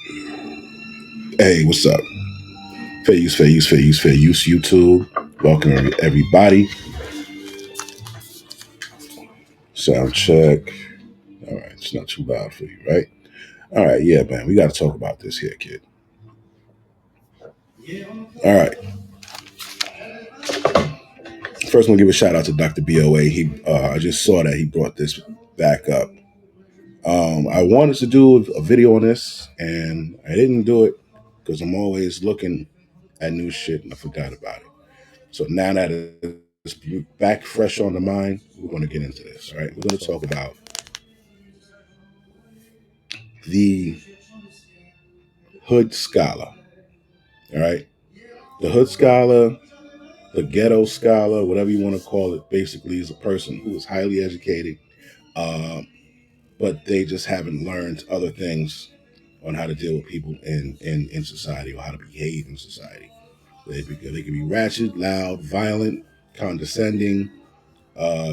Hey, what's up? Fair use, fair use, fair use, fair use, YouTube. Welcome, everybody. Sound check. All right, it's not too loud for you, right? All right, yeah, man, we got to talk about this here, kid. All right, first, I'm gonna give a shout out to Dr. BOA. I just saw that he brought this back up. I wanted to do a video on this, and I didn't do it because I'm always looking at new shit, and I forgot about it. So now that it's back fresh on the mind, we're going to get into this. All right, we're going to talk about the hood scholar. All right, the hood scholar, the ghetto scholar, whatever you want to call it, basically is a person who is highly educated, uh, but they just haven't learned other things on how to deal with people in society or how to behave in society. They can be ratchet, loud, violent, condescending,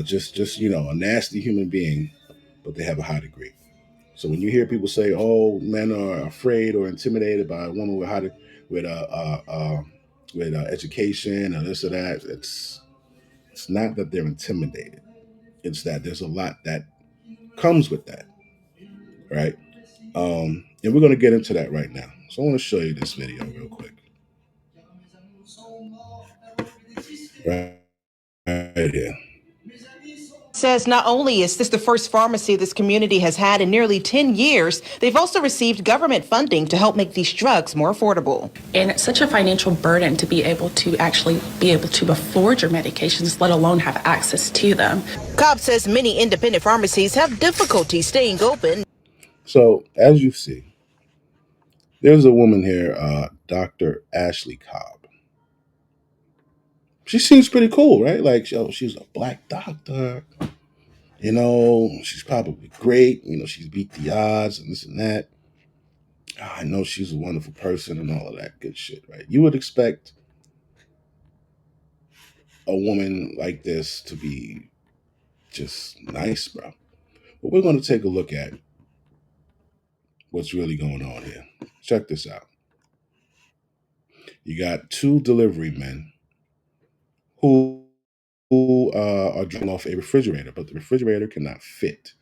just a nasty human being, but they have a high degree. So when you hear people say, "Oh, men are afraid or intimidated by a woman with education or this or that," it's not that they're intimidated. It's that there's a lot that comes with that, right? And we're going to get into that right now. So I want to show you this video real quick, right, right here. Says not only is this the first pharmacy this community has had in nearly 10 years, they've also received government funding to help make these drugs more affordable. And it's such a financial burden to be able to afford your medications, let alone have access to them. Cobb says many independent pharmacies have difficulty staying open. So as you see, there's a woman here, Dr. Ashley Cobb. She seems pretty cool, right? Like, she's a black doctor. She's probably great. She's beat the odds and this and that. I know she's a wonderful person and all of that good shit, right? You would expect a woman like this to be just nice, bro. But we're going to take a look at what's really going on here. Check this out. You got two delivery men who are dropping off a refrigerator, but the refrigerator cannot fit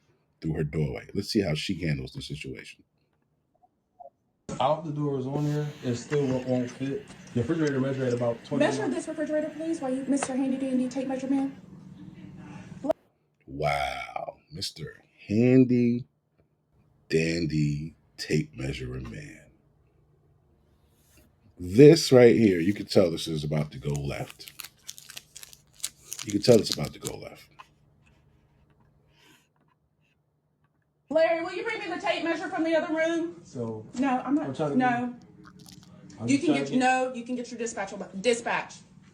through her doorway. Let's see how she handles the situation. Out the door is on there, it still won't fit. The refrigerator measure at about 20. Measure this refrigerator, please, while you, Mr. Handy Dandy Tape Measurement. Wow, Mr. Handy Dandy Tape Measuring Man. This right here, you can tell this is about to go left. You can tell it's about to go left. Larry, will you bring me the tape measure from the other room? So no, I'm not. No, you can get you can get your dispatch. Okay.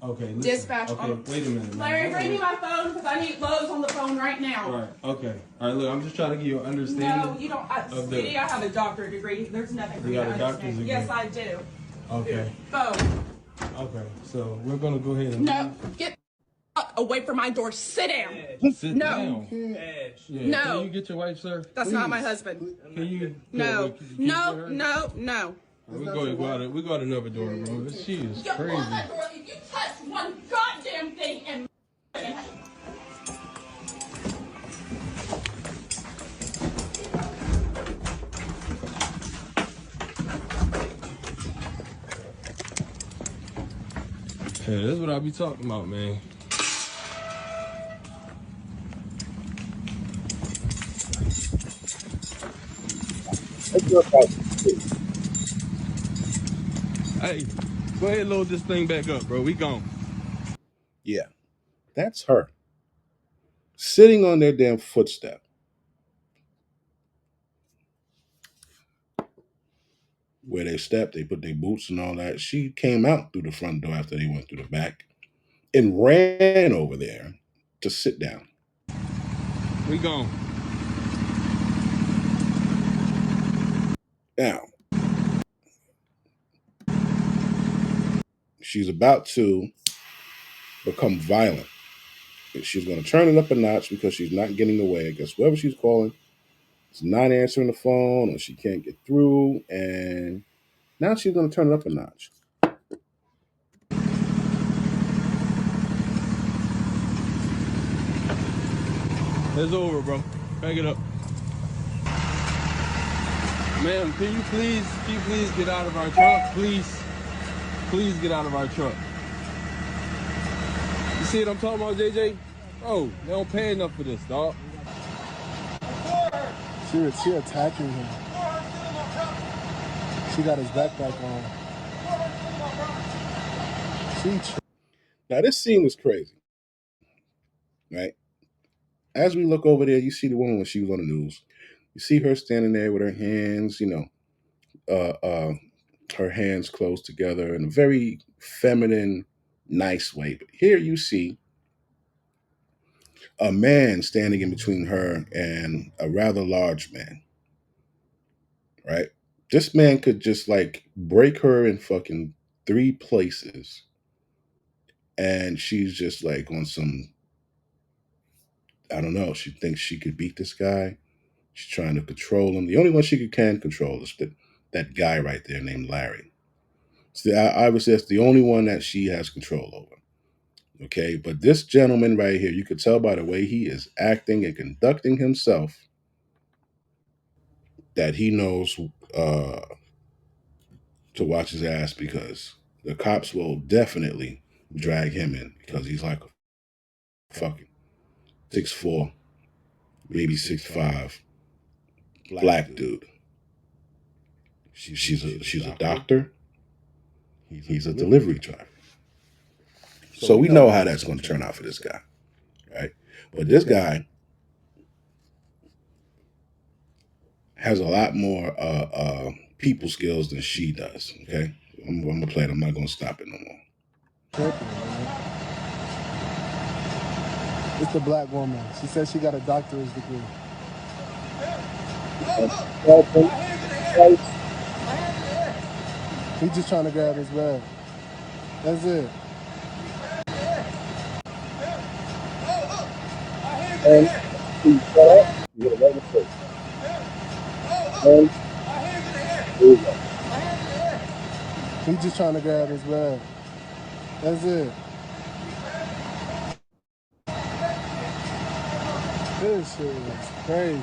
Listen. Dispatch. Okay. Wait a minute. Larry, bring me my phone because I need Lowe's on the phone right now. All right. Okay. All right. Look, I'm just trying to give you an understanding. No, you don't. Sweetie, I have a doctorate degree. There's nothing for you to understand. Degree? Yes, I do. Okay. Phone. Okay. So we're gonna go ahead and. No, get away from my door. Sit down. Sit down. Yeah. No. Can you get your wife, sir? That's please. Not my husband. Can you? No. No. We go to another door, bro. She is crazy. If you touch one goddamn thing and hey, that's what I be talking about, man. Hey, go ahead and load this thing back up, bro. We gone. Yeah, that's her. Sitting on their damn footstep. Where they stepped, they put their boots and all that. She came out through the front door after they went through the back and ran over there to sit down. We gone. Now, she's about to become violent. She's going to turn it up a notch because she's not getting away. I guess whoever she's calling is not answering the phone or she can't get through. And now she's going to turn it up a notch. It's over, bro. Back it up. Ma'am, can you please get out of our truck? Please get out of our truck. You see what I'm talking about, JJ? Bro, they don't pay enough for this, dog. She attacking him. She got his backpack on. Now this scene is crazy, right? As we look over there, you see the woman when she was on the news. You see her standing there with her hands, her hands closed together in a very feminine, nice way. But here you see a man standing in between her and a rather large man, right? This man could just like break her in fucking 3 places. And she's just like on some, I don't know, she thinks she could beat this guy. She's trying to control him. The only one she can control is that guy right there named Larry. So obviously, that's the only one that she has control over. Okay, but this gentleman right here, you could tell by the way he is acting and conducting himself that he knows to watch his ass because the cops will definitely drag him in because he's like a fucking 6'4", maybe 6'5" black dude. She's a doctor. He's a delivery driver. So we know how that's going to turn out for this guy, right? But this guy has a lot more people skills than she does. Okay, I'm gonna play it. I'm not gonna stop it no more. It's the black woman. She says she got a doctorate degree. He's just trying to grab his bag. That's it. And he's you get it right in the face. And He's just trying to grab his bag. That's it. This shit is crazy.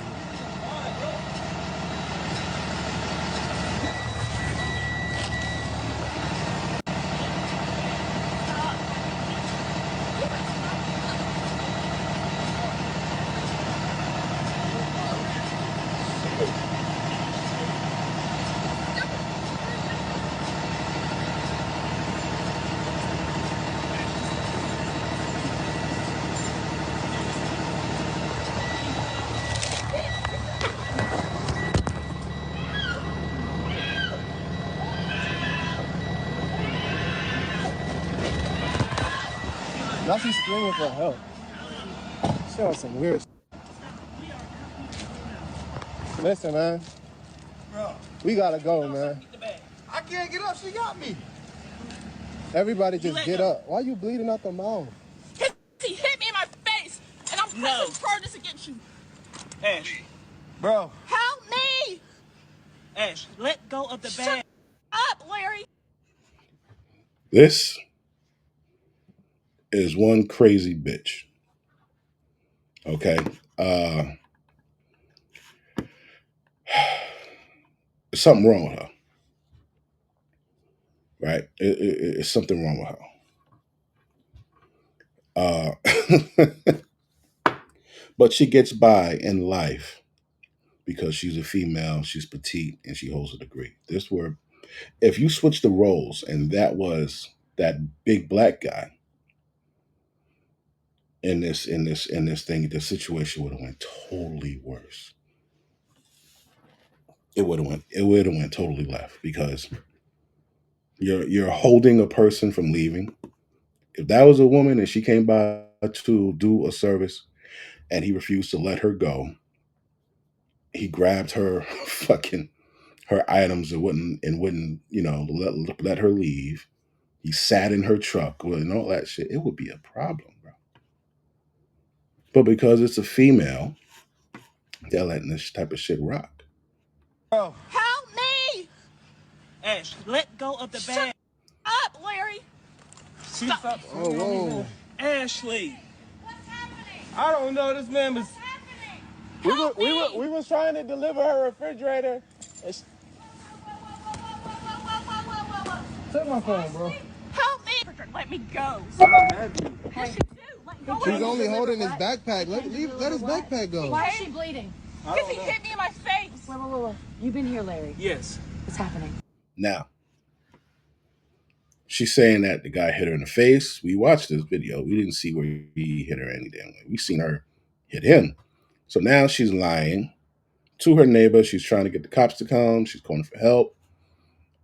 Now she's screaming for help. She on some weird shit. Listen, man. Bro. We gotta go, man. I can't get up. She got me. Everybody just get up. Why are you bleeding out the mouth? He hit me in my face, and I'm pressing charges against you. Ash. Bro. Help me! Ash, let go of the bag. Shut up, Larry. This is one crazy bitch. Okay, there's something wrong with her. Right, it's something wrong with her. But she gets by in life because she's a female, she's petite, and she holds a degree. This were if you switch the roles and that was that big black guy in this thing, the situation would have went totally worse. It would have went totally left because you're holding a person from leaving. If that was a woman and she came by to do a service and he refused to let her go, he grabbed her fucking her items and wouldn't let her leave. He sat in her truck and all that shit. It would be a problem, bro. But because it's a female, They're letting this type of shit rock. Bro. Help me! Ash, let go of the bag. Up, Larry! Stop. Oh, whoa. Ashley. I don't know. This man was. We was trying to deliver her refrigerator. Take my phone, bro. Help me! Let me go. I don't have you. Yes, you do. Let go. He's only holding his backpack. Let his backpack go. Why is she bleeding? Because he hit me in my face. Whoa. You've been here, Larry. Yes. What's happening? Now, she's saying that the guy hit her in the face. We watched this video. We didn't see where he hit her any damn way. We seen her hit him. So now she's lying to her neighbor. She's trying to get the cops to come. She's calling for help.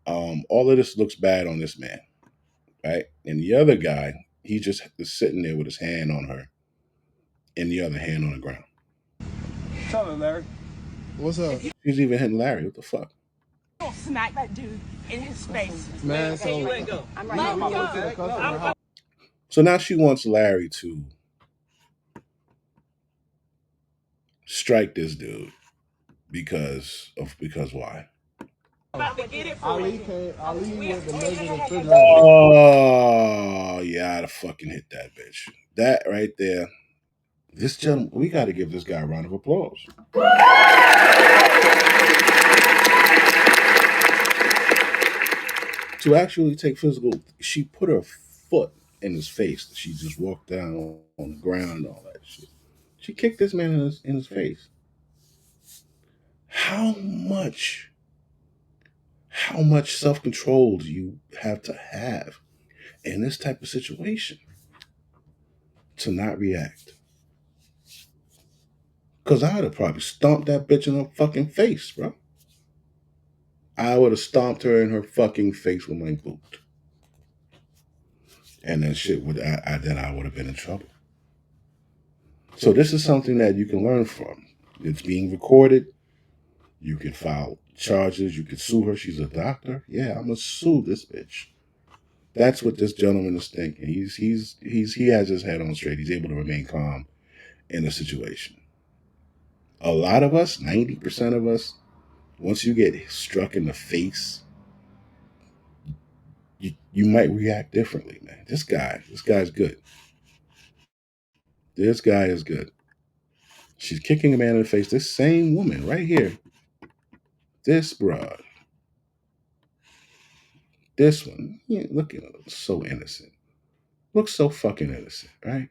All of this looks bad on this man, right? And the other guy, he just is sitting there with his hand on her and the other hand on the ground. Tell her, Larry. What's up? She's even hitting Larry. What the fuck? You'll smack that dude in his face. Man, so Let go. Let go. So now she wants Larry to strike this dude because why? About to get it for Ali you. went to measure the refrigerator. Oh, yeah, I'd have fucking hit that bitch. That right there. This gentleman, we got to give this guy a round of applause. To actually take physical, she put her foot in his face. She just walked down on the ground and all that shit. She kicked this man in his face. How much self-control do you have to have in this type of situation to not react? Because I would have probably stomped that bitch in her fucking face, bro. I would have stomped her in her fucking face with my boot. And then shit would then I would have been in trouble. So this is something that you can learn from. It's being recorded. You can file charges. You can sue her. She's a doctor. Yeah, I'm gonna sue this bitch. That's what this gentleman is thinking. He has his head on straight. He's able to remain calm in a situation. A lot of us, 90% of us, once you get struck in the face, you might react differently, man. This guy's good. This guy is good. She's kicking a man in the face. This same woman right here. This broad. This one. Yeah, looking so innocent. Looks so fucking innocent, right?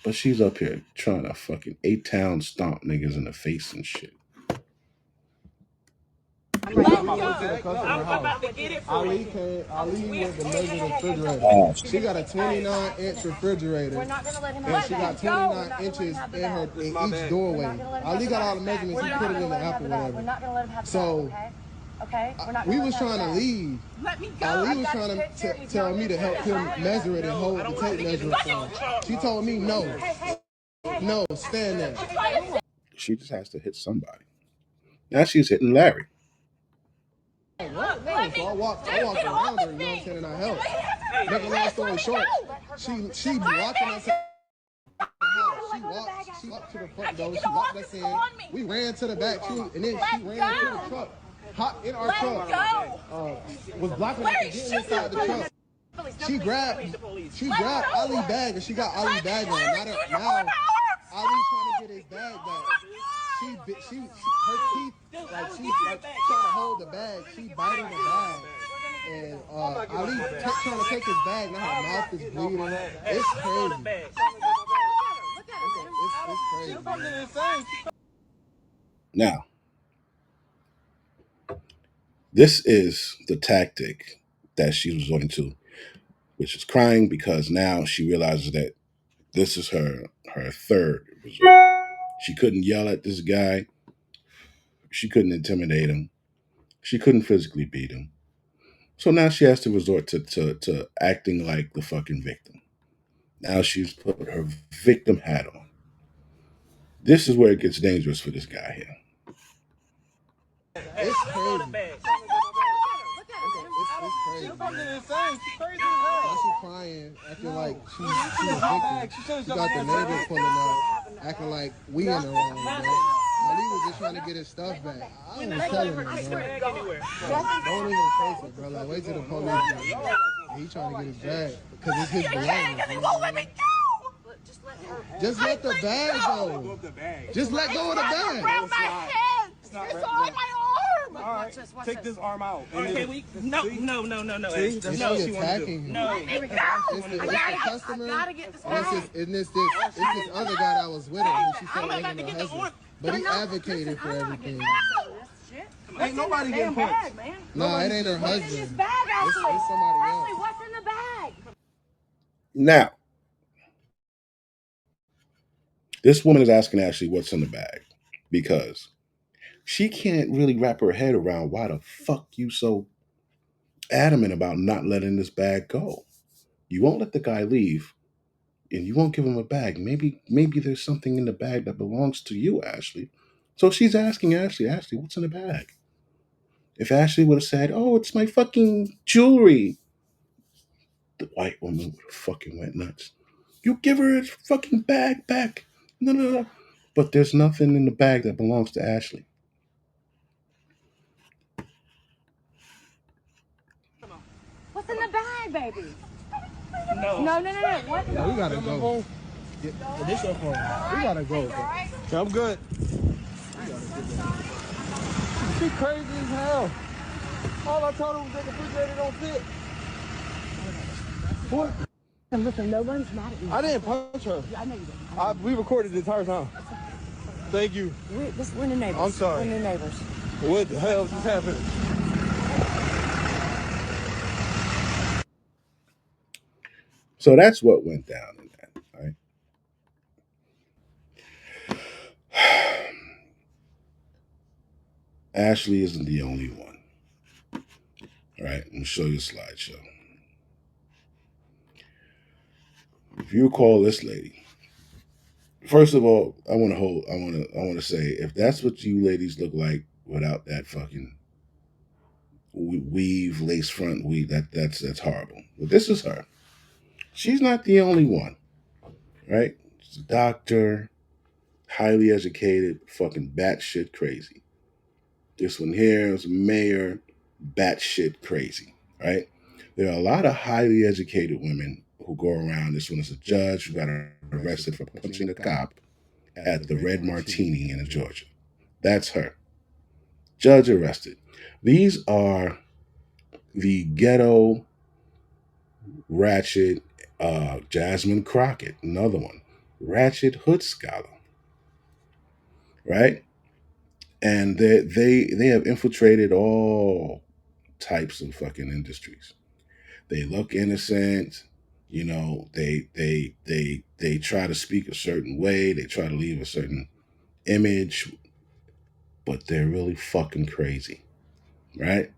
But she's up here trying to fucking 8-town stomp niggas in the face and shit. Let go. I'm about to get it for you. Ali went to measure the refrigerator. She got a 29-inch refrigerator. We're not going to let him have And the she got bag. 29 inches in each doorway. Ali got all the measurements. He put it in the app or We're whatever. not going to let him have the So, bag, okay? We're not we gonna was let him trying to have the bag. leave. Let me go. Ali was trying to tell me to help him measure it and hold the tape measure for him. She told me no. No, stand there. She just has to hit somebody. Now she's hitting Larry. So I walked around her, you know what I'm saying, and I helped. Make a long story short, she blocking us. She walked to the front door, she locked us in. We ran to the back, and then she ran to the truck. Hopped in our truck. Was blocking us from getting inside the truck. She grabbed Ali's bag, and she got Ali's bag on. Now Ali's trying to get his bag back. Her teeth, she's trying to hold the bag. She biting the bag. And Ali trying to take his bag. Now her mouth is bleeding. It's crazy. It's crazy. Now, this is the tactic that she was resorting to, which is crying because now she realizes that this is her third resort. She couldn't yell at this guy. She couldn't intimidate him. She couldn't physically beat him. So now she has to resort to acting like the fucking victim. Now she's put her victim hat on. This is where it gets dangerous for this guy here. It's crazy. It's crazy. Now she crying, acting like she's a victim. She got the neighbors pulling up, acting like we in the wrong, man. Ali was just trying to get his stuff back. I was telling him, bro. Don't even chase it, bro. Like, wait till the police get here. He trying to get his bag because it's his belongings. You know what I mean? Just let the bag go. Just let go of the bag. Around my head. It's on my arm. All right, take this arm out. Okay, no. Is That's she what she wants to attacking do. him? No. It's the customer. It's this other guy that was with her who she said wasn't her husband. But he advocated for everything. Ain't nobody getting punched. No, it ain't her husband. What's in this bag, Ashley? It's somebody else. Ashley, what's in the bag? Now, this woman is asking Ashley what's in the bag because she can't really wrap her head around why the fuck you so adamant about not letting this bag go. You won't let the guy leave and you won't give him a bag. Maybe there's something in the bag that belongs to you, Ashley. So she's asking Ashley, what's in the bag? If Ashley would have said, oh, it's my fucking jewelry, the white woman would have fucking went nuts. You give her his fucking bag back. No. But there's nothing in the bag that belongs to Ashley. What's in the bag, baby? No. No. What? Yeah, we gotta go. This your phone. We gotta go. Bro. I'm good. She crazy as hell. All I told her was that the refrigerator don't fit. What? Listen, no one's mad at you. I didn't punch her. I know you didn't. We recorded the entire time. Thank you. We're new neighbors. I'm sorry. We're new neighbors. What the hell just happened? So that's what went down in that, right? Ashley isn't the only one. All right, I'm gonna show you a slideshow. If you recall this lady, first of all, I want to say, if that's what you ladies look like without that fucking weave, lace front weave, that's horrible. But this is her. She's not the only one, right? She's a doctor, highly educated, fucking batshit crazy. This one here is a mayor, batshit crazy, right? There are a lot of highly educated women who go around. This one is a judge who got arrested for punching a cop at the Red Martini in Georgia. That's her. Judge arrested. These are the ghetto ratchet Jasmine Crockett, another one. Ratchet hood scholar, right? And they have infiltrated all types of fucking industries. They look innocent, they try to speak a certain way, they try to leave a certain image, but they're really fucking crazy, right?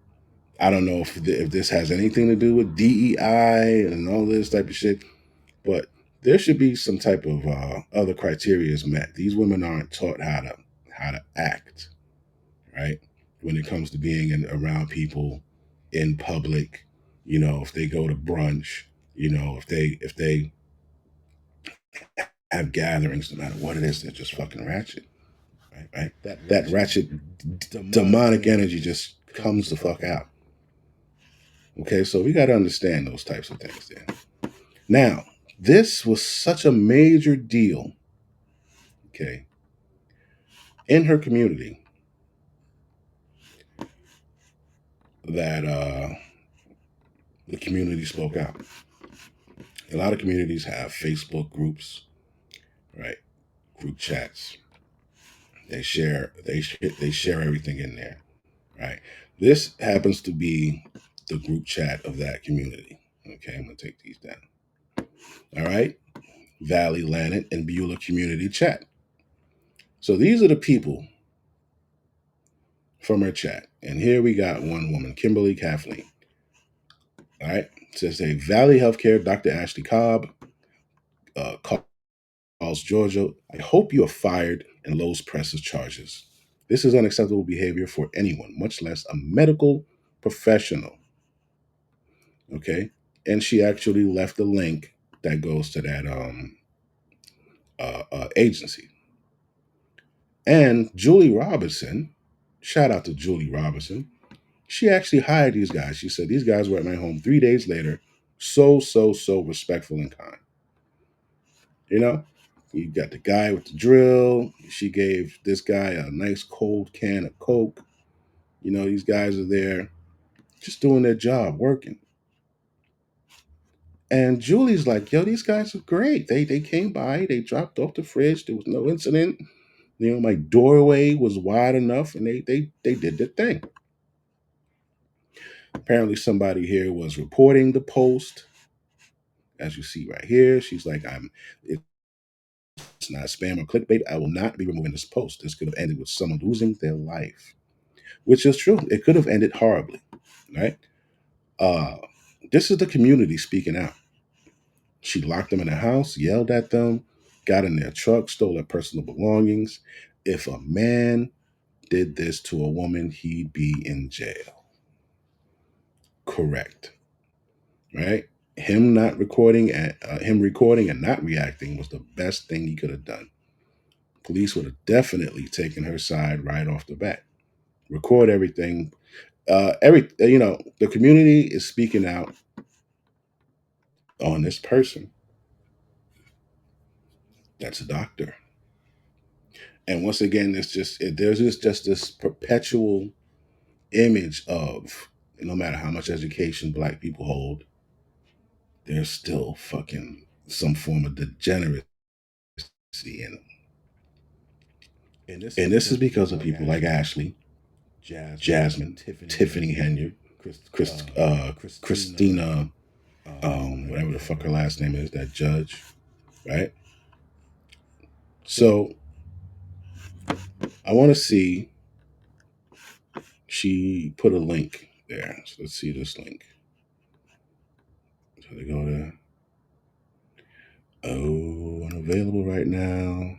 I don't know if this has anything to do with DEI and all this type of shit, but there should be some type of other criteria is met. These women aren't taught how to act, right? When it comes to being around people in public, if they go to brunch, if they have gatherings, no matter what it is, they're just fucking ratchet, right? That ratchet demonic energy just comes the fuck out. Okay, so we got to understand those types of things there. Now, this was such a major deal, okay, in her community that the community spoke out. A lot of communities have Facebook groups, right? Group chats. They share everything in there, right? This happens to be the group chat of that community. Okay, I'm gonna take these down. All right, Valley, Lannet, and Beulah community chat. So these are the people from her chat, and here we got one woman, Kimberly Kathleen. All right, it says, "Hey, Valley Healthcare, Dr. Ashley Cobb, calls Georgia. I hope you are fired and Lowe's presses charges. This is unacceptable behavior for anyone, much less a medical professional." Okay, and she actually left a link that goes to that agency. And Julie Robinson, shout out to Julie Robinson, she actually hired these guys. She said, these guys were at my home 3 days later. So respectful and kind. You know, you got the guy with the drill. She gave this guy a nice cold can of Coke. You know, these guys are there just doing their job, working. And Julie's like, yo, these guys are great. They came by, they dropped off the fridge. There was no incident. You know, my doorway was wide enough, and they did their thing. Apparently, somebody here was reporting the post, as you see right here. She's like, it's not spam or clickbait. I will not be removing this post. This could have ended with someone losing their life, which is true. It could have ended horribly, right? Uh, this is the community speaking out. She locked them in the house, yelled at them, got in their truck, stole their personal belongings. If a man did this to a woman, he'd be in jail. Correct. Right? Him recording and not reacting was the best thing he could have done. Police would have definitely taken her side right off the bat. Record everything. The community is speaking out on this person. That's a doctor. And once again, there's just this perpetual image of, no matter how much education black people hold, there's still fucking some form of degeneracy in them. And this is because of people like Ashley, Jasmine, Tiffany Henyard, Christina, whatever the fuck her last name is, that judge, right? So I want to see, she put a link there. So let's see this link. So they go to, unavailable right now.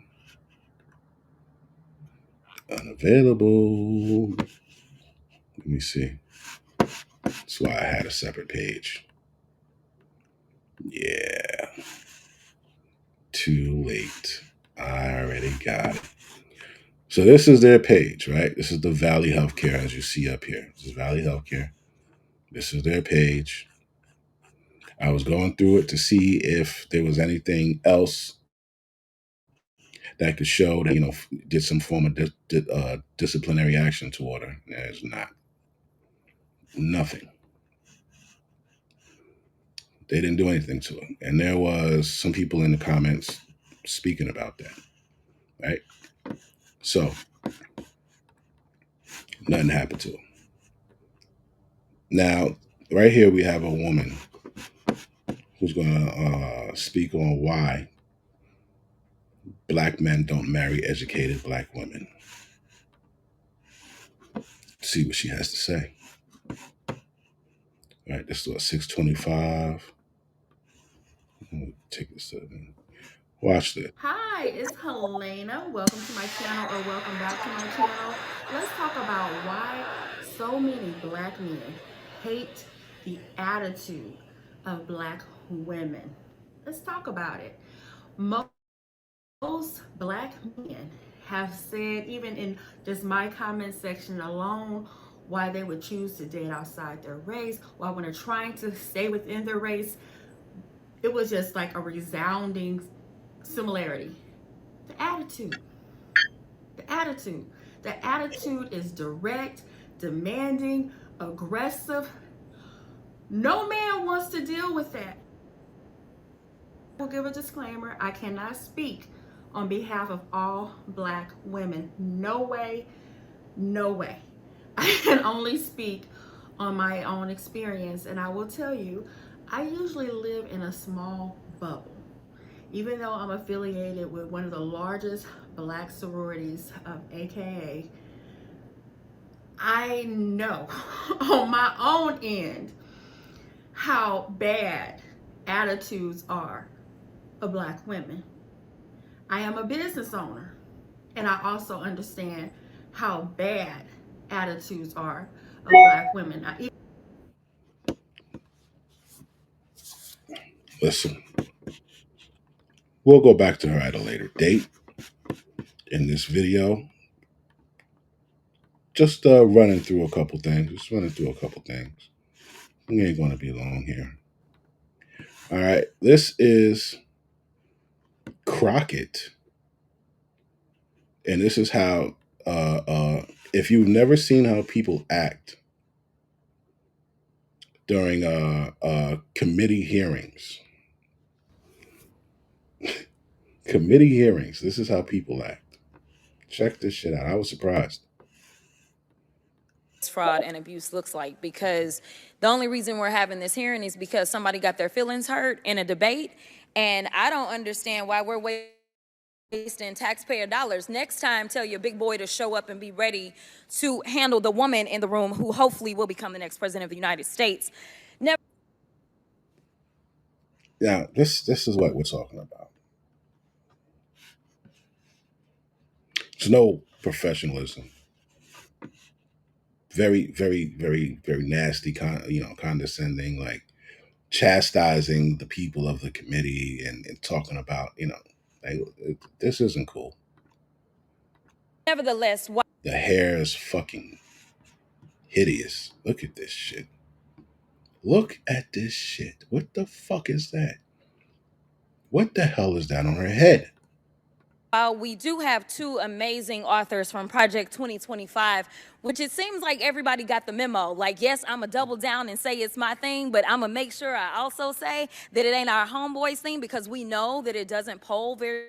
Unavailable. Let me see. That's why I had a separate page. Yeah. Too late. I already got it. So this is their page, right? This is the Valley Healthcare, as you see up here. This is Valley Healthcare. This is their page. I was going through it to see if there was anything else that could show that, did some form of disciplinary action toward her. There's not. Nothing. They didn't do anything to it. And there was some people in the comments speaking about that, right? So nothing happened to her. Now, right here we have a woman who's going to speak on why black men don't marry educated black women. See what she has to say. All right, this is what, 625. Take this to them. Watch this. Hi, it's Helena. Welcome to my channel, or welcome back to my channel. Let's talk about why so many black men hate the attitude of black women. Let's talk about it. Most black men have said, even in just my comment section alone, why they would choose to date outside their race, while when they're trying to stay within their race, it was just like a resounding similarity. The attitude. The attitude is direct, demanding, aggressive. No man wants to deal with that. I will give a disclaimer. I cannot speak on behalf of all black women. No way, no way. I can only speak on my own experience, and I will tell you, I usually live in a small bubble. Even though I'm affiliated with one of the largest black sororities of AKA, I know on my own end how bad attitudes are of black women. I am a business owner, and I also understand how bad attitudes are of black women. Listen, we'll go back to her at a later date in this video. just running through a couple things. Just running through a couple things. We ain't going to be long here. All right. This is Crockett. And this is how, if you've never seen how people act during committee hearings, this is how people act. Check this shit out. I was surprised. Fraud and abuse looks like, because the only reason we're having this hearing is because somebody got their feelings hurt in a debate, and I don't understand why we're wasting taxpayer dollars. Next time, tell your big boy to show up and be ready to handle the woman in the room who hopefully will become the next president of the United States. Never. Now, this is what we're talking about. There's no professionalism. Very, very, very, very nasty, condescending, like chastising the people of the committee and talking about, like, this isn't cool. Nevertheless, why The hair is fucking hideous. Look at this shit. Look at this shit. What the fuck is that? What the hell is that on her head? while we do have two amazing authors from Project 2025, which it seems like everybody got the memo. Like, yes, I'm going to double down and say it's my thing, but I'm going to make sure I also say that it ain't our homeboys thing, because we know that it doesn't poll very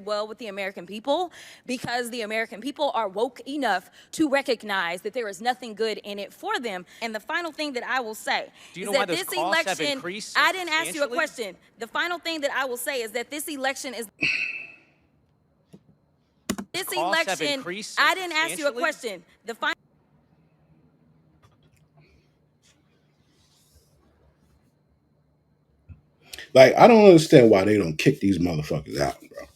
well with the American people, because the American people are woke enough to recognize that there is nothing good in it for them. And the final thing that I will say is that this election, I didn't ask you a question. The final thing that I will say is that this election is this election, I didn't ask you a question. The final. Like, I don't understand why they don't kick these motherfuckers out, bro.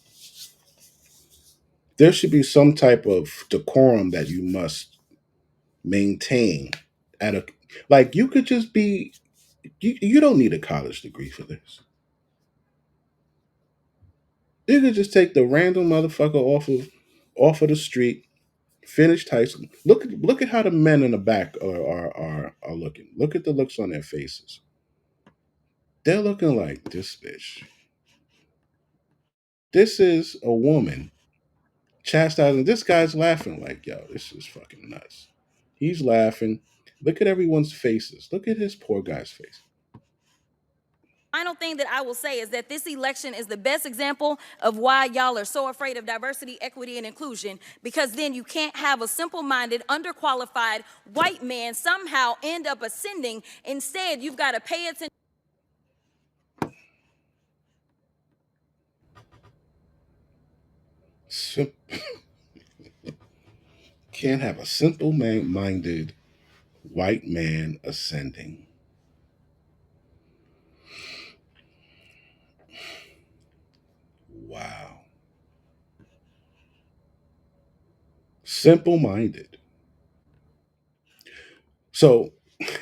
There should be some type of decorum that you must maintain at a, like, you could just be, you don't need a college degree for this. You could just take the random motherfucker off of the street, finished high school. Look at how the men in the back are looking. Look at the looks on their faces. They're looking like, this bitch. This is a woman chastising. This guy's laughing like, yo, this is fucking nuts. He's laughing. Look at everyone's faces. Look at his poor guy's face. Final thing that I will say is that this election is the best example of why y'all are so afraid of diversity, equity, and inclusion, because then you can't have a simple-minded, underqualified white man somehow end up ascending. Instead, you've got to pay attention. Can't have a simple-minded white man ascending. Wow. Simple-minded. So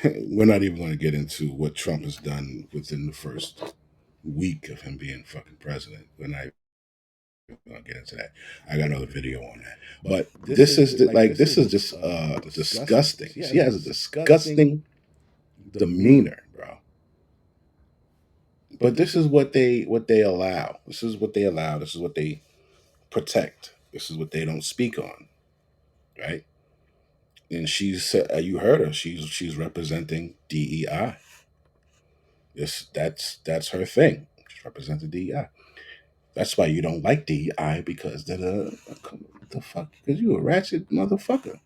we're not even going to get into what Trump has done within the first week of him being fucking president. We're not going to get into that. I got another video on that. But this is just disgusting. She has a disgusting demeanor, bro. But this is what they allow. This is what they allow. This is what they protect. This is what they don't speak on, right? And she's you heard her. She's representing DEI. That's her thing. She's representing DEI. That's why you don't like DEI, because the fuck, because you a ratchet motherfucker.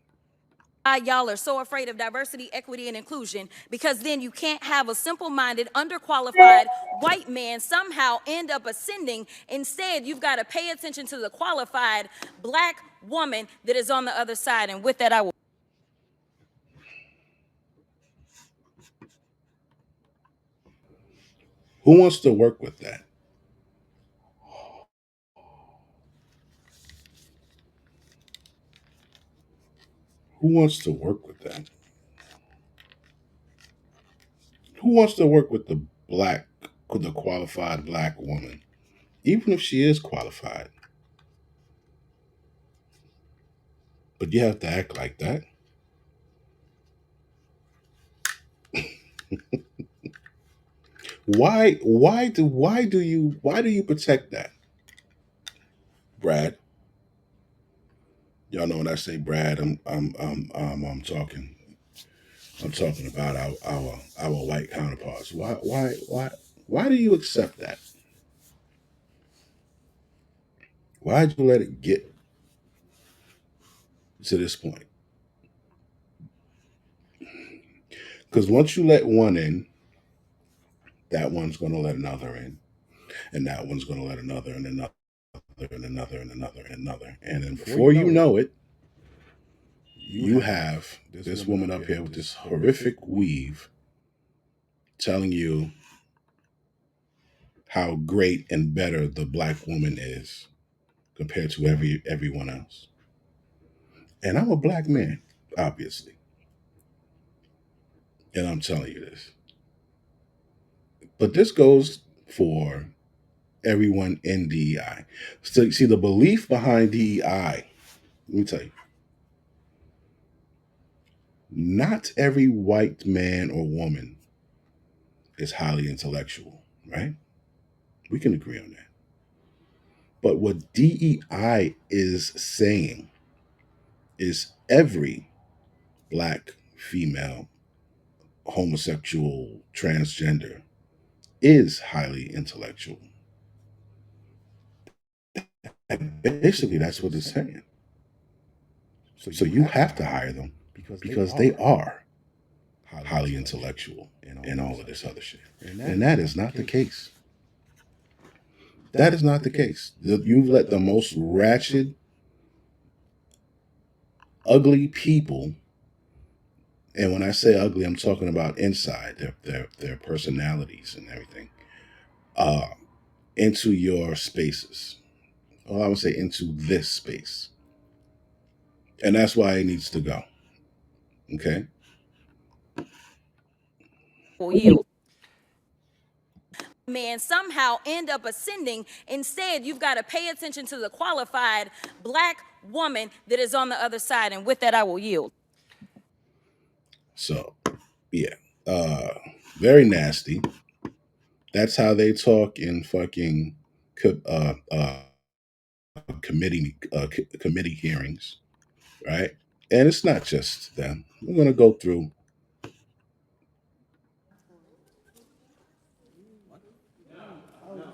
Y'all are so afraid of diversity, equity, and inclusion, because then you can't have a simple-minded, underqualified white man somehow end up ascending. Instead, you've got to pay attention to the qualified black woman that is on the other side. And with that, I will. Who wants to work with that? Who wants to work with that? Who wants to work with the qualified black woman, even if she is qualified? But you have to act like that. Why do you protect that? Brad. Y'all know when I say Brad, I'm talking about our white counterparts. Why do you accept that? Why'd you let it get to this point? Because once you let one in, that one's going to let another in, and that one's going to let another and another and another and another and another. And then before you know it, you have this woman up here with this horrific weave telling you how great and better the black woman is compared to everyone else. And I'm a black man, obviously. And I'm telling you this. But this goes for everyone in DEI. So, see, the belief behind DEI, let me tell you, not every white man or woman is highly intellectual, right? We can agree on that. But what DEI is saying is every black, female, homosexual, transgender is highly intellectual. And basically, that's what it's saying. So you have to hire them because they are highly intellectual and all of this other shit. And that is not the case. That is not the case. You've let the most ratchet, ugly people, and when I say ugly, I'm talking about inside their personalities and everything, into your spaces. Well, I would say into this space. And that's why it needs to go. Okay? You man somehow end up ascending. Instead, you've got to pay attention to the qualified black woman that is on the other side. And with that, I will yield. So, yeah. Very nasty. That's how they talk in fucking committee hearings, right? And it's not just them. We're going to go through.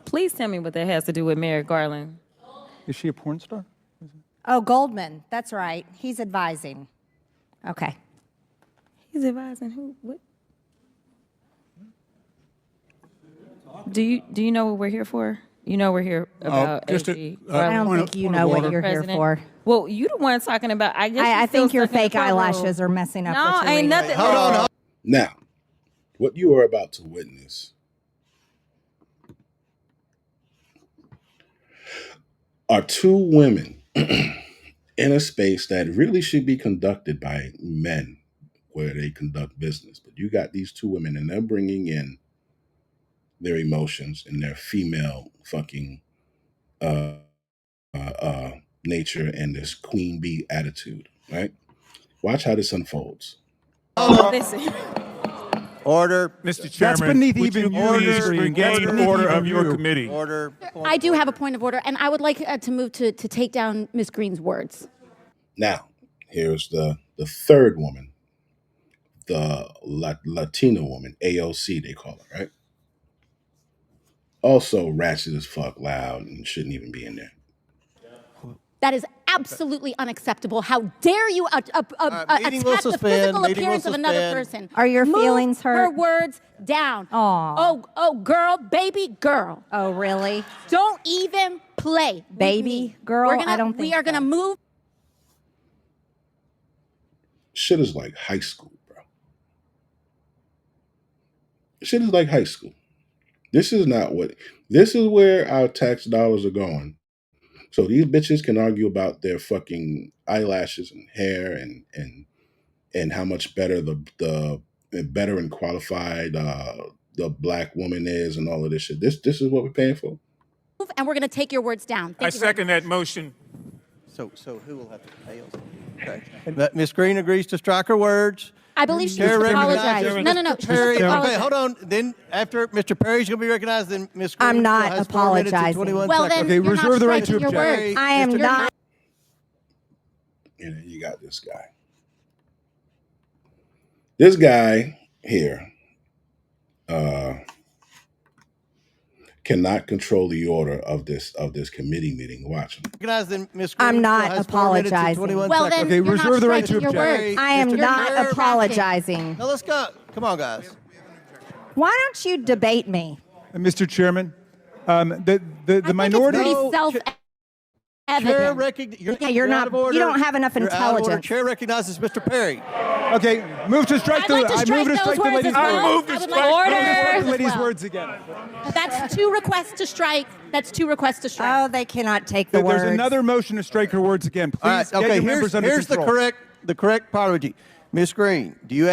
Please tell me what that has to do with Merrick Garland. Is she a porn star? Oh, Goldman. That's right. He's advising. Okay. He's advising who? What? Do you know what we're here for? You know we're here about just AG. I don't think you know what you're here for. Well, you the one talking about. I guess I think your fake eyelashes eyelashes are messing up. No, what you're ain't reading. nothing. Hold on. Now, what you are about to witness are two women in a space that really should be conducted by men where they conduct business. But you got these two women and they're bringing in their emotions and their female fucking nature and this queen bee attitude, right? Watch how this unfolds. Listen. Order. Mr. Chairman, that's beneath even please regain the order of your committee. Order. I do have a point of order, and I would like to move to take down Ms. Green's words. Now, here's the third woman, the Latina woman, AOC, they call her, right? Also ratchet as fuck, loud, and shouldn't even be in there. That is absolutely unacceptable. How dare you attack the physical appearance of another person? Are your feelings hurt? Her words down. Aw. Oh, girl, baby girl. Oh, really? Don't even play. Baby girl? I don't think we are gonna move. Shit is like high school, bro. Shit is like high school. This is where our tax dollars are going. So these bitches can argue about their fucking eyelashes and hair and how much better the better and qualified the black woman is and all of this shit. This is what we're paying for. And we're gonna take your words down. I second that motion. So who will have to pay us? Ms. Green agrees to strike her words. I believe she Chair needs to recognizes apologize. No. She Perry. needs to apologize. Okay, hold on. Then after Mr. Perry's going to be recognized, then Ms. Green I'm not has 4 minutes and apologizing. 21 Well, seconds. then you're not striking your words. I am not. And then you got this guy. This guy here cannot control the order of this committee meeting. Watch him. Recognized, then Ms. Green I'm not has 4 minutes and apologizing. 21 Well, seconds. then you're not reserve the right to striking your object. words. I am Mr. not Chair, apologizing. Now let's go. Come on, guys. Why don't you debate me? Mr. Chairman, the minority. Pretty No, self-evident. Yeah, you're not. You don't have enough You're out of order. intelligence. Chair recognizes Mr. Perry. Okay, move to strike I'd the. like to I strike move to those strike the words lady's as well. words. I would like to Strike the as lady's well. words again. That's 2 requests to strike. That's 2 requests to strike. Oh, they cannot take the There's words. another motion to strike her words again. Please All right, get okay, your members under here's control. the correct apology. Ms. Green, do you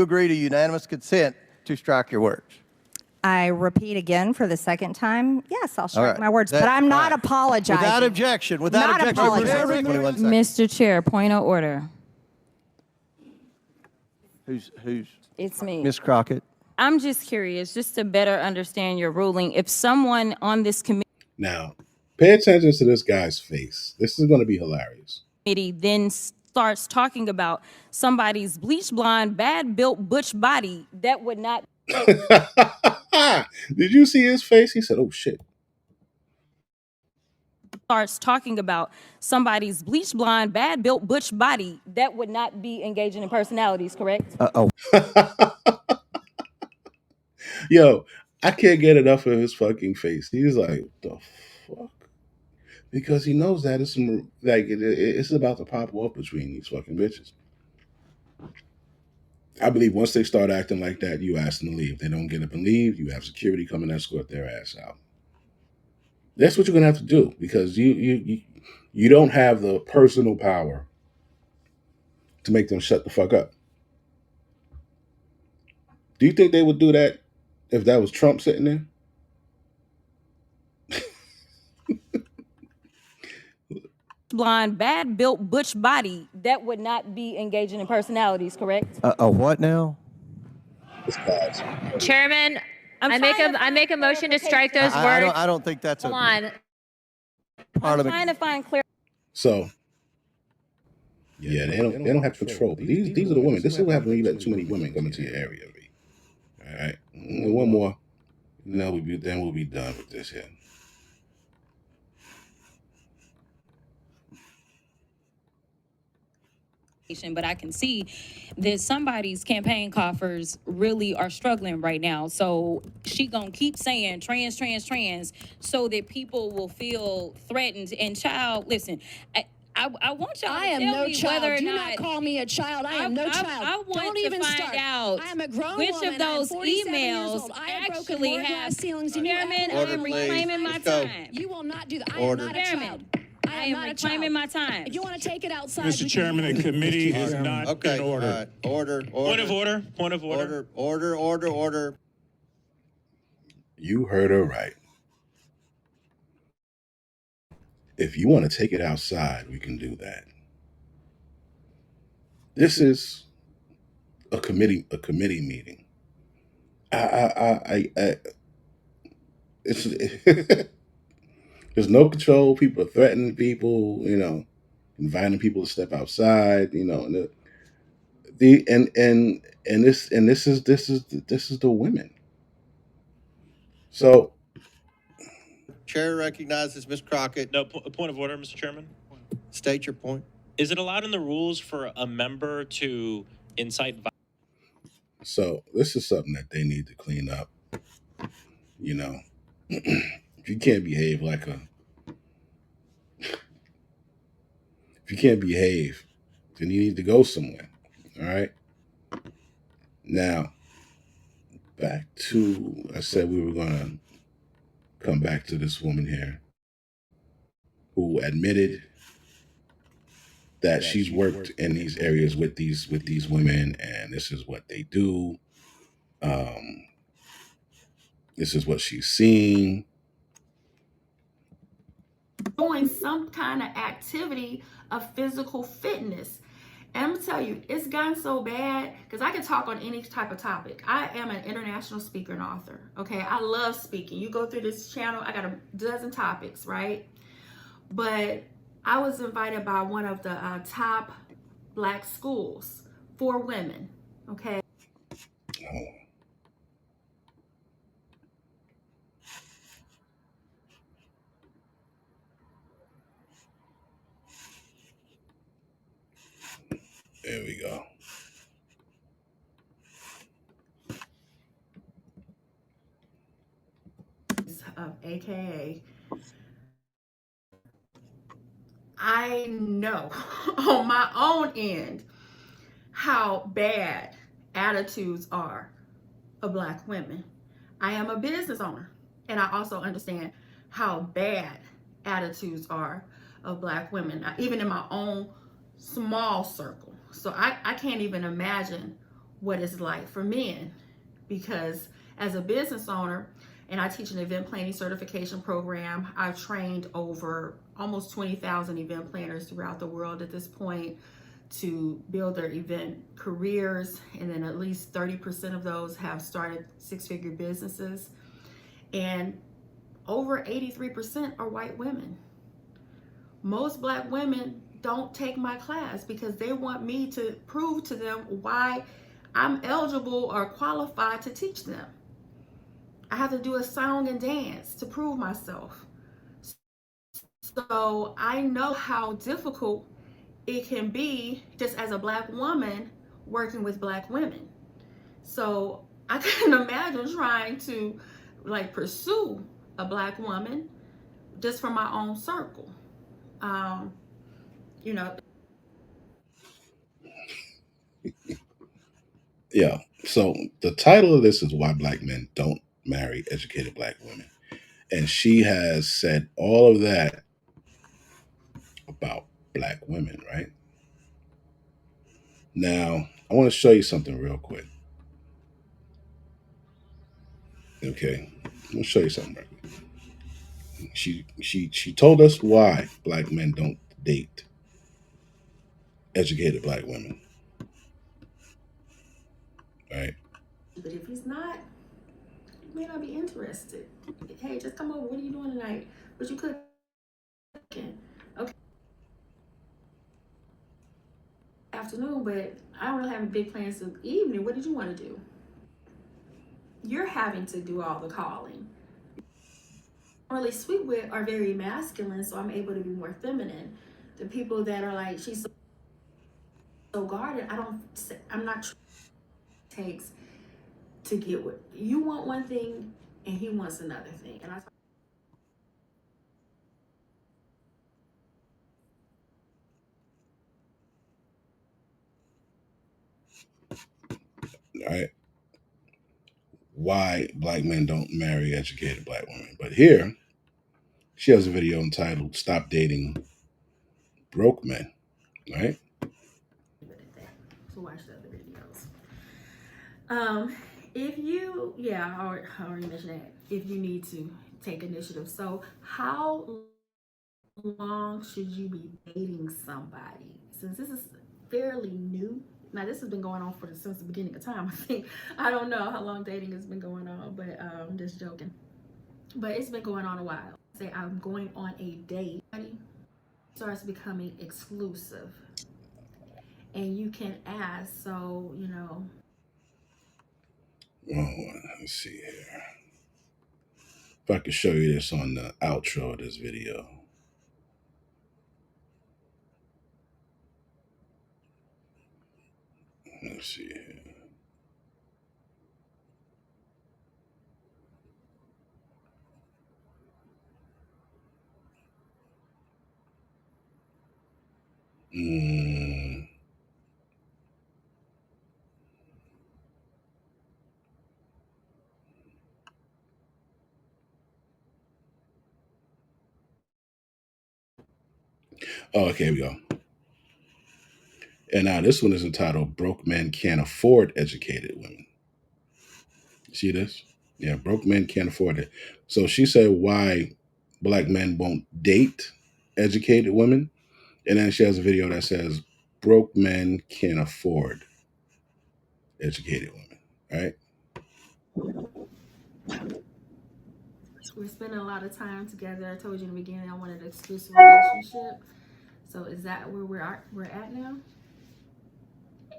agree to unanimous consent to strike your words? I repeat again for the second time. Yes, I'll strike right. my words, That- but I'm not all right. apologizing. Without objection. Without Not objection. apologizing. 21 seconds. Mr. Chair, point of order. Who's It's me. Ms. Crockett? I'm just curious, just to better understand your ruling. If someone on this Now, pay attention to this guy's face. This is going to be hilarious. committee then starts talking about somebody's bleach blonde, bad built butch body, that would not. Did you see his face? He said, "Oh shit." Starts talking about somebody's bleach blonde, bad built butch body, that would not be engaging in personalities, correct? Uh-oh. Yo, I can't get enough of his fucking face. He's like, "The fuck," because he knows that it's some, like it's about to pop off between these fucking bitches. I believe once they start acting like that, you ask them to leave. They don't get up and leave. You have security come and escort their ass out. That's what you're gonna have to do, because you don't have the personal power to make them shut the fuck up. Do you think they would do that if that was Trump sitting there? Blonde, bad built butch body, that would not be engaging in personalities, correct? What now? Chairman, I make a motion to strike those words. I don't think that's Hold on. I'm trying to find clear. So, yeah, they don't have control. These are the women. This is what happens when you let too many women come into your area. All right, one more, then we'll be done with this here. But I can see that somebody's campaign coffers really are struggling right now. So she gonna keep saying trans, so that people will feel threatened. And child, listen, I want y'all to tell me whether or Do not. not call me a child. I am no child. I want Don't to even find start. out I am a grown which woman. of those I am 47 years emails old. I have broken actually more have. glass ceilings than you Chairman, ever I will. am reclaiming my time. You will not do that. I Order. am not a child. I am reclaiming my time. If you want to take it outside, Mr. Chairman, the committee is not in order. Order. Point of order. Point of order. Order. You heard her right. If you want to take it outside, we can do that. This is a committee meeting. It's there's no control. People are threatening people, inviting people to step outside, and this is the women. So, Chair recognizes Ms. Crockett. No, point of order, Mr. Chairman. State your point. Is it allowed in the rules for a member to incite violence? So this is something that they need to clean up. If you can't behave then you need to go somewhere. All right. Now, back to, I said we were going to come back to this woman here who admitted that she's worked in these areas with these women, and this is what they do. This is what she's seen. Doing some kind of activity of physical fitness. And I'm gonna tell you, it's gotten so bad because I can talk on any type of topic. I am an international speaker and author. Okay, I love speaking. You go through this channel, I got a dozen topics, right? But I was invited by one of the top Black schools for women. Okay. There we go. AKA, I know on my own end how bad attitudes are of Black women. I am a business owner, and I also understand how bad attitudes are of Black women, even in my own small circle. So I can't even imagine what it's like for men, because as a business owner, and I teach an event planning certification program, I've trained over almost 20,000 event planners throughout the world at this point to build their event careers, and then at least 30% of those have started six-figure businesses, and over 83% are white women. Most Black women don't take my class because they want me to prove to them why I'm eligible or qualified to teach them. I have to do a song and dance to prove myself. So I know how difficult it can be just as a Black woman working with Black women. So I couldn't imagine trying to pursue a Black woman just from my own circle. You know. Yeah. So the title of this is Why Black Men Don't Marry Educated Black Women. And she has said all of that about Black women, right? Now, I want to show you something real quick. Okay. I'm going to show you something real quick. She told us why Black men don't date educated Black women. Right? But if he's not, he may not be interested. Hey, just come over. What are you doing tonight? What you cooking? Okay. Afternoon, but I don't really have big plans for the evening. What did you want to do? You're having to do all the calling. Really sweet with are very masculine, so I'm able to be more feminine. The people that are like, she's so guarded, I'm not takes to get what you want one thing and he wants another thing. And All right. Why Black men don't marry educated Black women. But here, she has a video entitled Stop Dating Broke Men. Right? so watch the other videos. If you, yeah, I already mentioned that. If you need to take initiative. So how long should you be dating somebody? Since this is fairly new. Now this has been going on since the beginning of time, I think. I don't know how long dating has been going on, but I'm just joking. But it's been going on a while. Say I'm going on a date, starts becoming exclusive. And you can ask, so, Let's see here. If I could show you this on the outro of this video. Let's see here. Oh, okay, here we go. And now this one is entitled Broke Men Can't Afford Educated Women. See this? Yeah, broke men can't afford it. So she said why Black men won't date educated women. And then she has a video that says, broke men can't afford educated women, right? We're spending a lot of time together. I told you in the beginning I wanted an exclusive relationship. So is that where we're at now?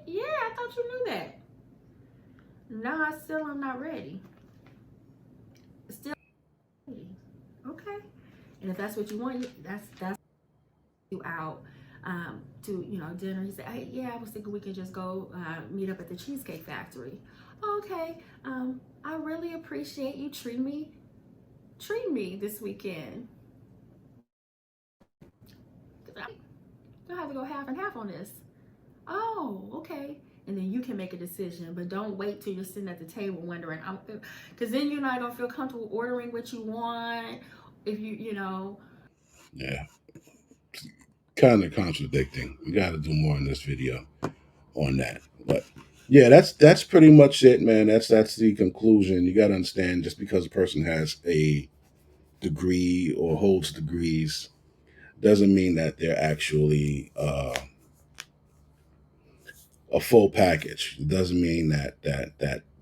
Yeah, I thought you knew that. No, I still am not ready. Still ready. Okay. And if that's what you want, that's you out to dinner. He said, hey, yeah, I was thinking we could just go meet up at the Cheesecake Factory. Okay. I really appreciate you treating me this weekend. You'll have to go half and half on this. Oh, okay. And then you can make a decision, but don't wait till you're sitting at the table wondering, because then you're not gonna feel comfortable ordering what you want. If you know. Yeah, kind of contradicting. We got to do more in this video on that. But yeah, that's pretty much it, man. That's the conclusion. You got to understand, just because a person has a degree or holds degrees doesn't mean that they're actually a full package. It doesn't mean that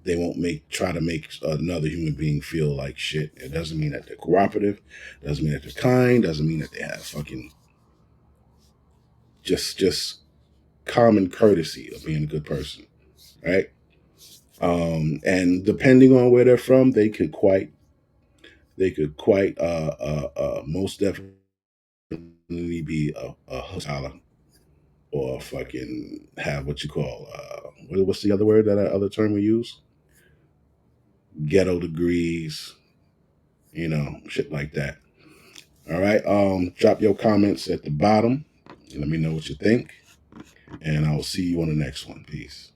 they won't try to make another human being feel like shit. It doesn't mean that they're cooperative. It doesn't mean that they're kind. It doesn't mean that they have fucking just common courtesy of being a good person, right? And depending on where they're from, they could quite most definitely be a scholar, or fucking have what you call what's the other word, that other term we use? Ghetto degrees, shit like that. All right. Drop your comments at the bottom and let me know what you think. And I'll see you on the next one. Peace.